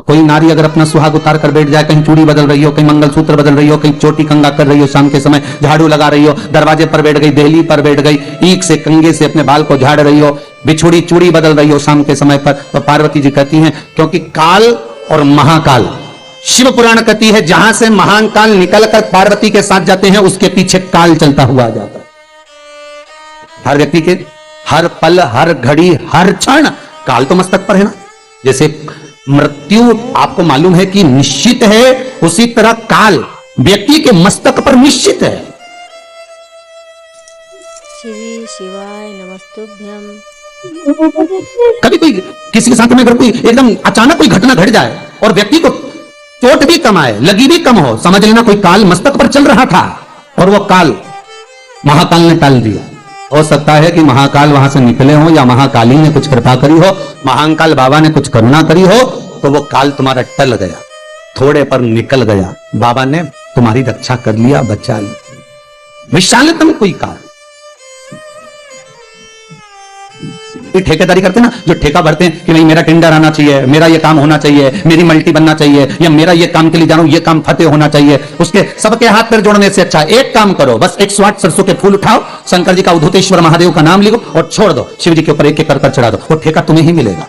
कोई नारी अगर अपना सुहाग उतार कर बैठ जाए, कहीं चूड़ी बदल रही हो, कहीं मंगलसूत्र बदल रही हो, कहीं चोटी कंगा कर रही हो, शाम के समय झाड़ू लगा रही हो, दरवाजे पर बैठ गई, देहली पर बैठ गई, ईख से कंगे से अपने बाल को झाड़ रही हो, बिछुड़ी चूड़ी बदल रही हो शाम के समय पर, तो पार्वती जी कहती हैं क्योंकि काल और महाकाल, शिव पुराण कहती है जहां से महाकाल निकलकर पार्वती के साथ जाते हैं उसके पीछे काल चलता हुआ आ जाता है। हर व्यक्ति के हर पल, हर घड़ी, हर क्षण काल तो मस्तक पर है ना। जैसे मृत्यु आपको मालूम है कि निश्चित है, उसी तरह काल व्यक्ति के मस्तक पर निश्चित है। शिवी शिवाय नमस्तुभ्यम। कभी कोई किसी के साथ में अगर कोई एकदम अचानक कोई घटना घट जाए और व्यक्ति को चोट भी कम आए, लगी भी कम हो, समझ लेना कोई काल मस्तक पर चल रहा था और वो काल महाकाल ने टाल दिया। हो सकता है कि महाकाल वहां से निकले हो या महाकाली ने कुछ कृपा करी हो, महाकाल बाबा ने कुछ करुणा करी हो, तो वो काल तुम्हारा टल गया, थोड़े पर निकल गया, बाबा ने तुम्हारी रक्षा कर लिया, बचा लिया। विशालतम कोई काल। ठेकेदारी करते ना, जो ठेका भरते हैं कि नहीं मेरा टेंडर आना चाहिए, मेरा ये काम होना चाहिए, मेरी मल्टी बनना चाहिए, या मेरा ये काम के लिए जा रहा हूं, ये काम फतेह होना चाहिए, उसके सबके हाथ पैर जोड़ने से अच्छा एक काम करो, बस 108 सरसों के फूल उठाओ, शंकर जी का उद्धतेश्वर महादेव का नाम लिखो और छोड़ दो, शिव जी के ऊपर एक एक कर चढ़ा दो, वो ठेका तुम्हें ही मिलेगा,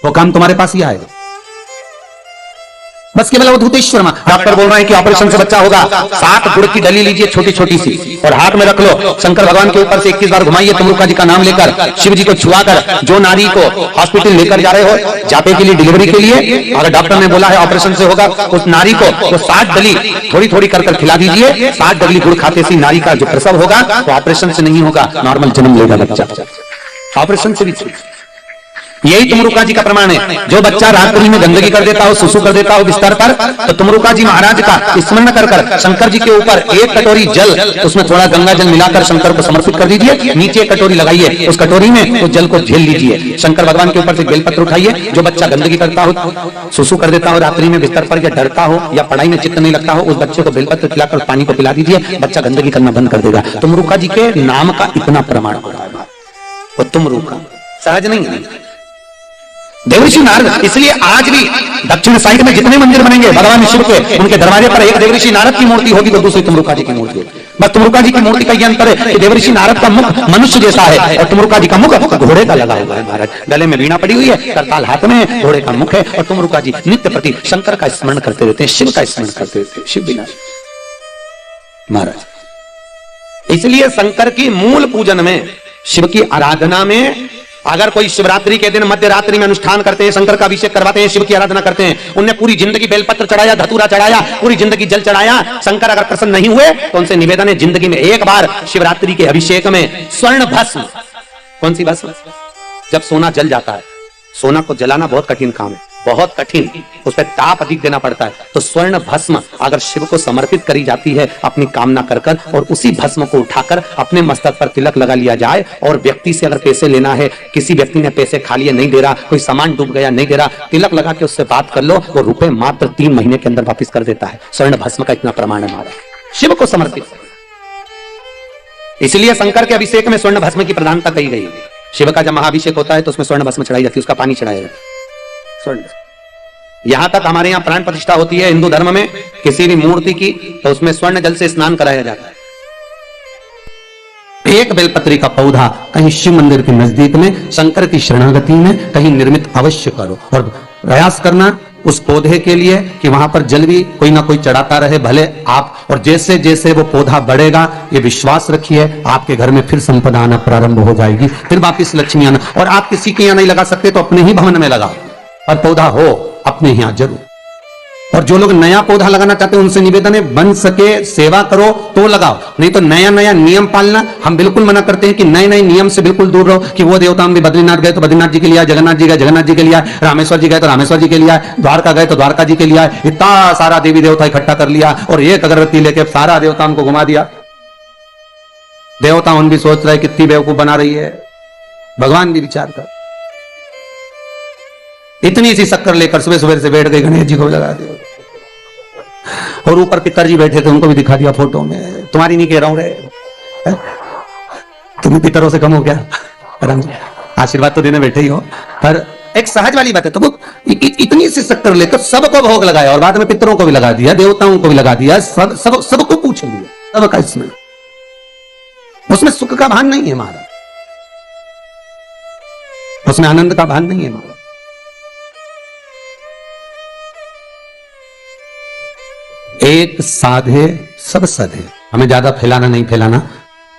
वो काम तुम्हारे पास ही आएगा। बस केवल अवधूतेश्वर में डॉक्टर बोल रहे हैं कि ऑपरेशन से बच्चा होगा, 7 गुड़ की डली लीजिए छोटी छोटी सी और हाथ में रख लो, शंकर भगवान के ऊपर से 21 बार घुमाइए, तमरुका जी का नाम लेकर, शिव जी को छुआकर, जो नारी को हॉस्पिटल लेकर जा रहे हो जाते के लिए, डिलीवरी के लिए, अगर डॉक्टर ने बोला है ऑपरेशन से होगा, उस नारी को तो 7 डली थोड़ी थोड़ी कर खिला दीजिए। 7 डली गुड़ खाते से नारी का जो प्रसव होगा वो ऑपरेशन से नहीं होगा, नॉर्मल जन्म लेगा बच्चा, ऑपरेशन से भी। यही तुमरुका जी का प्रमाण है। जो बच्चा रात्रि में गंदगी कर देता हो, सुसु कर देता हो बिस्तर पर, तो तुमरुका जी महाराज का स्मरण कर कर शंकर जी के ऊपर 1 कटोरी जल, उसमें थोड़ा गंगा जल मिलाकर शंकर को समर्पित कर दीजिए, नीचे 1 कटोरी लगाइए, उस कटोरी में उस जल को झेल लीजिए, शंकर भगवान के ऊपर से बेलपत्र उठाइए। जो बच्चा गंदगी करता हो, सुसु कर देता हो रात्रि में बिस्तर पर, या डरता हो या पढ़ाई में चित्त नहीं लगता हो, उस बच्चे को बेलपत्र खिलाकर पानी को पिला दीजिए, बच्चा गंदगी करना बंद कर देगा। तुमरुका जी के नाम का इतना प्रमाण हो रहा है, वो तुमरुका सहज नहीं है। देवऋषि नारद, इसलिए आज भी दक्षिण साइड में जितने मंदिर बनेंगे भगवान शिव के, उनके दरवाजे पर एक देवऋषि नारद की मूर्ति होगी तो दूसरी तुमरुका जी की मूर्ति होगी। बस तुमरुका जी की मूर्ति का यह अंतर है कि देवऋषि नारद का मुख मनुष्य जैसा है और तुमरुका जी का मुख घोड़े का लगा हुआ है महाराज, गले में वीणा पड़ी हुई है, करताल हाथ में है, घोड़े का मुख है, और तुमरुका जी नित्य प्रति शंकर का स्मरण करते रहते हैं, शिव का स्मरण करते रहते हैं, शिव बिना महाराज। इसलिए शंकर की मूल पूजन में, शिव की आराधना में, अगर कोई शिवरात्रि के दिन मध्य रात्रि में अनुष्ठान करते हैं, शंकर का अभिषेक करवाते हैं, शिव की आराधना करते हैं, उनने पूरी जिंदगी बेलपत्र चढ़ाया, धतूरा चढ़ाया, पूरी जिंदगी जल चढ़ाया, शंकर अगर प्रसन्न नहीं हुए तो उनसे निवेदन है जिंदगी में एक बार शिवरात्रि के अभिषेक में स्वर्ण भस्म, कौन सी भस्म, जब सोना जल जाता है, सोना को जलाना बहुत कठिन काम है, बहुत कठिन, उस पर ताप अधिक देना पड़ता है, तो स्वर्ण भस्म अगर शिव को समर्पित करी जाती है अपनी कामना कर कर, और उसी भस्म को उठाकर अपने मस्तक पर तिलक लगा लिया जाए, और व्यक्ति से अगर पैसे लेना है, किसी व्यक्ति ने पैसे खा लिए नहीं दे रहा, कोई सामान डूब गया नहीं दे रहा, तिलक लगा के उससे बात कर लो, वो रुपए मात्र 3 महीने के अंदर वापिस कर देता है। स्वर्ण भस्म का इतना प्रमाण है हमारा, शिव को समर्पित। इसलिए शंकर के अभिषेक में स्वर्ण भस्म की प्रधानता कही गई। शिव का जब महाअभिषेक होता है तो उसमें स्वर्ण भस्म चढ़ाई जाती है, उसका पानी चढ़ाया जाता है। यहां तक हमारे यहां प्राण प्रतिष्ठा होती है हिंदू धर्म में किसी भी मूर्ति की, तो उसमें स्वर्ण जल से स्नान कराया जाता है। एक बेलपत्री का पौधा कहीं शिव मंदिर के नजदीक में, शंकर की शरणागति में कहीं निर्मित अवश्य करो, और प्रयास करना उस पौधे के लिए कि वहां पर जल भी कोई ना कोई चढ़ाता रहे, भले आप, और जैसे जैसे वो पौधा बढ़ेगा, ये विश्वास रखिए आपके घर में फिर संपदा आना प्रारंभ हो जाएगी, फिर वापिस लक्ष्मी आना। और आप किसी के यहां नहीं लगा सकते तो अपने ही भवन में लगाओ, और पौधा हो अपने यहां जरूर। और जो लोग नया पौधा लगाना चाहते हैं उनसे निवेदन है बन सके सेवा करो तो लगाओ, नहीं तो नया नया नियम पालना हम बिल्कुल मना करते हैं कि नए नए नियम से बिल्कुल दूर रहो। कि वो देवता हम भी बद्रीनाथ गए तो बद्रीनाथ जी के लिए आए, जगन्नाथ जी गए जगन्नाथ जी के लिए आए, रामेश्वर जी गए तो रामेश्वर जी के लिए आए, द्वारका गए तो द्वारका जी के लिए आए, इतना सारा देवी देवता इकट्ठा कर लिया और एक अगरबत्ती लेके सारा देवताओं को घुमा दिया। देवता उन भी सोच रहे कितनी बेवकूफ बना रही है, भगवान भी विचार कर। इतनी सी शक्कर लेकर सुबह सुबह से बैठ गए, गणेश जी को लगा दिया, और ऊपर पितर जी बैठे थे उनको भी दिखा दिया फोटो में। तुम्हारी नहीं कह रहा हूं रे, तुम पितरों से कम हो क्या, आराम से आशीर्वाद तो देने बैठे ही हो, पर एक सहज वाली बात है। तो वो इतनी सी शक्कर लेकर सबको भोग लगाया और बाद में पितरों को भी लगा दिया, देवताओं को भी लगा दिया, सबको पूछ लिया, सबका इसमें, उसमें सुख का भान नहीं है महाराज, उसमें आनंद का भान नहीं है महाराज। एक साधे सब सधे, हमें ज्यादा फैलाना नहीं फैलाना,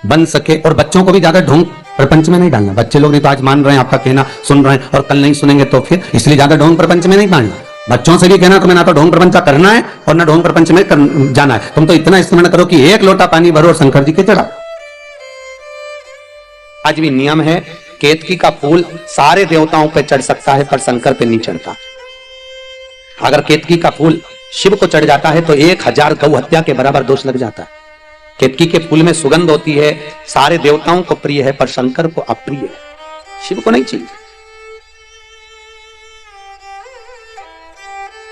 बन सके और बच्चों को भी ज्यादा ढोंग प्रपंच में नहीं डालना। बच्चे लोग नहीं तो आज मान रहे हैं आपका कहना, सुन रहे हैं और कल नहीं सुनेंगे तो फिर, इसलिए ज्यादा ढोंग प्रपंच में नहीं डालना। बच्चों से भी कहना तुम्हें ना तो ढोंग प्रपंच करना है और ना ढोंग प्रपंच में जाना है, तुम तो इतना स्मरण करो कि एक लोटा पानी भरो और शंकर जी के चढ़ा। आज भी नियम है, केतकी का फूल सारे देवताओं पे चढ़ सकता है पर शंकर पे नहीं चढ़ता। अगर केतकी का फूल शिव को चढ़ जाता है तो 1000 गौ हत्या के बराबर दोष लग जाता है। केतकी के फूल में सुगंध होती है, सारे देवताओं को प्रिय है पर शंकर को अप्रिय है, शिव को नहीं चाहिए।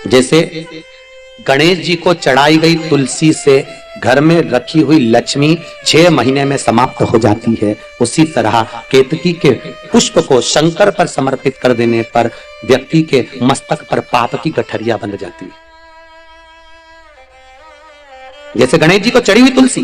जैसे गणेश जी को चढ़ाई गई तुलसी से घर में रखी हुई लक्ष्मी 6 महीने में समाप्त हो जाती है, उसी तरह केतकी के पुष्प को शंकर पर समर्पित कर देने पर व्यक्ति के मस्तक पर पाप की गठरिया बंध जाती है। जैसे गणेश जी को चढ़ी हुई तुलसी,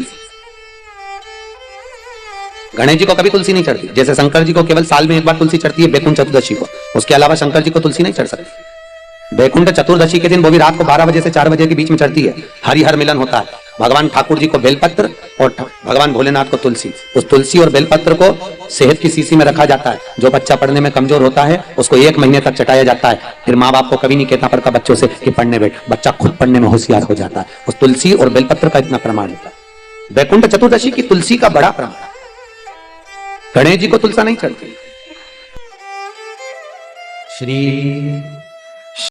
गणेश जी को कभी तुलसी नहीं चढ़ती, जैसे शंकर जी को केवल साल में एक बार तुलसी चढ़ती है बैकुंठ चतुर्दशी को, उसके अलावा शंकर जी को तुलसी नहीं चढ़ सकती। बैकुंठ चतुर्दशी के दिन वो भी रात को 12 बजे से 4 बजे के बीच में चढ़ती है, हरिहर मिलन होता है, भगवान ठाकुर जी को बेलपत्र और भगवान भोलेनाथ को तुलसी। उस तुलसी और बेलपत्र को सेहत की शीशी में रखा जाता है, जो बच्चा पढ़ने में कमजोर होता है उसको 1 महीने तक चटाया जाता है, फिर माँ बाप को कभी नहीं कहता पड़ता बच्चों से कि पढ़ने बैठ, बच्चा खुद पढ़ने में होशियार हो जाता है। उस तुलसी और बेलपत्र का इतना प्रमाण होता है। बैकुंठ चतुर्दशी की तुलसी का बड़ा प्रमाण, गणेश जी को तुलसा नहीं चढ़ती। श्री